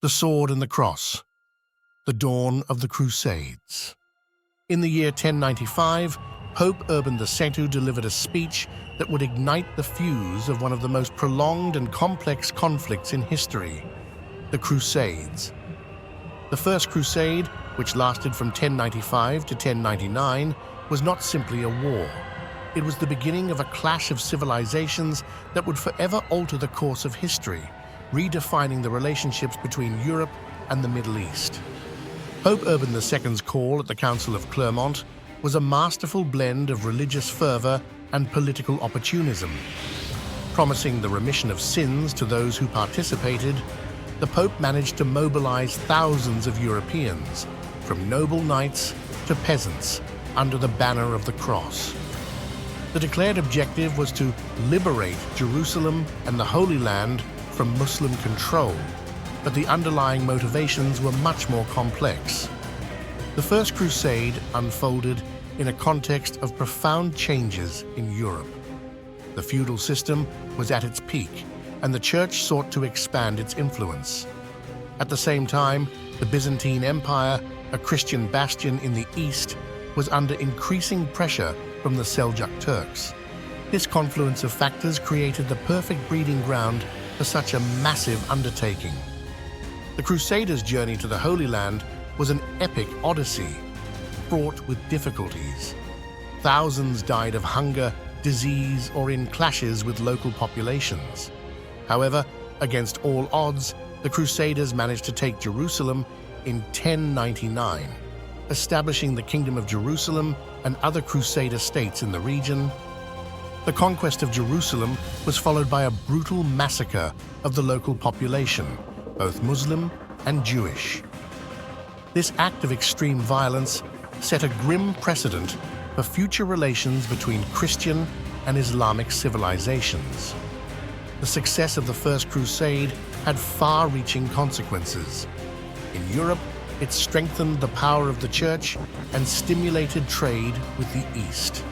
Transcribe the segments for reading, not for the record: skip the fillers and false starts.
The Sword and the Cross, the dawn of the Crusades. In the year 1095, Pope Urban II delivered a speech that would ignite the fuse of one of the most prolonged and complex conflicts in history, the Crusades. The First Crusade, which lasted from 1095 to 1099, was not simply a war. It was the beginning of a clash of civilizations that would forever alter the course of history, redefining the relationships between Europe and the Middle East. Pope Urban II's call at the Council of Clermont was a masterful blend of religious fervor and political opportunism. Promising the remission of sins to those who participated, the Pope managed to mobilize thousands of Europeans, from noble knights to peasants, under the banner of the cross. The declared objective was to liberate Jerusalem and the Holy Land from Muslim control, but the underlying motivations were much more complex. The First Crusade unfolded in a context of profound changes in Europe. The feudal system was at its peak, and the Church sought to expand its influence. At the same time, the Byzantine Empire, a Christian bastion in the east, was under increasing pressure from the Seljuk Turks. This confluence of factors created the perfect breeding ground for such a massive undertaking. The Crusaders' journey to the Holy Land was an epic odyssey, fraught with difficulties. Thousands died of hunger, disease, or in clashes with local populations. However, against all odds, the Crusaders managed to take Jerusalem in 1099, establishing the Kingdom of Jerusalem and other Crusader states in the region. The conquest of Jerusalem was followed by a brutal massacre of the local population, both Muslim and Jewish. This act of extreme violence set a grim precedent for future relations between Christian and Islamic civilizations. The success of the First Crusade had far-reaching consequences. In Europe, it strengthened the power of the Church and stimulated trade with the East.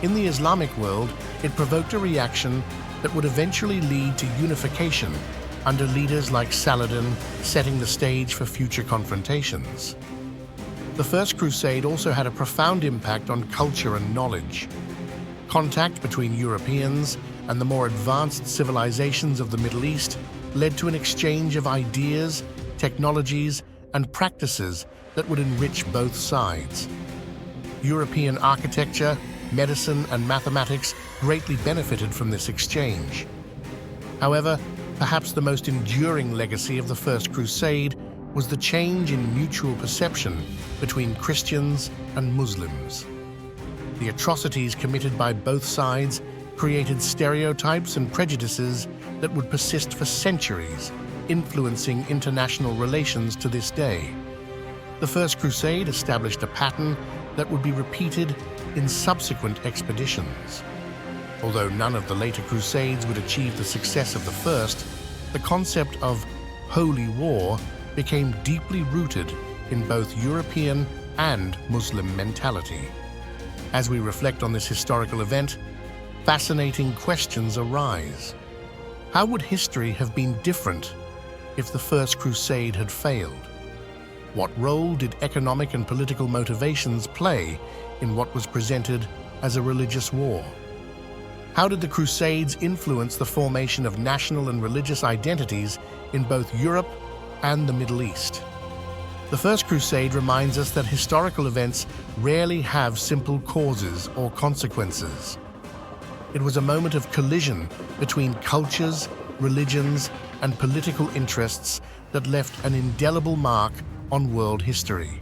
In the Islamic world, it provoked a reaction that would eventually lead to unification under leaders like Saladin, setting the stage for future confrontations. The First Crusade also had a profound impact on culture and knowledge. Contact between Europeans and the more advanced civilizations of the Middle East led to an exchange of ideas, technologies, and practices that would enrich both sides. European architecture, medicine, and mathematics greatly benefited from this exchange. However, perhaps the most enduring legacy of the First Crusade was the change in mutual perception between Christians and Muslims. The atrocities committed by both sides created stereotypes and prejudices that would persist for centuries, influencing international relations to this day. The First Crusade established a pattern that would be repeated in subsequent expeditions. Although none of the later Crusades would achieve the success of the first, the concept of holy war became deeply rooted in both European and Muslim mentality. As we reflect on this historical event, fascinating questions arise. How would history have been different if the First Crusade had failed? What role did economic and political motivations play in what was presented as a religious war? How did the Crusades influence the formation of national and religious identities in both Europe and the Middle East? The First Crusade reminds us that historical events rarely have simple causes or consequences. It was a moment of collision between cultures, religions, and political interests that left an indelible mark on world history.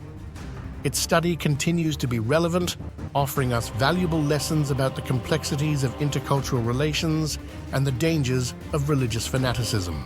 Its study continues to be relevant, offering us valuable lessons about the complexities of intercultural relations and the dangers of religious fanaticism.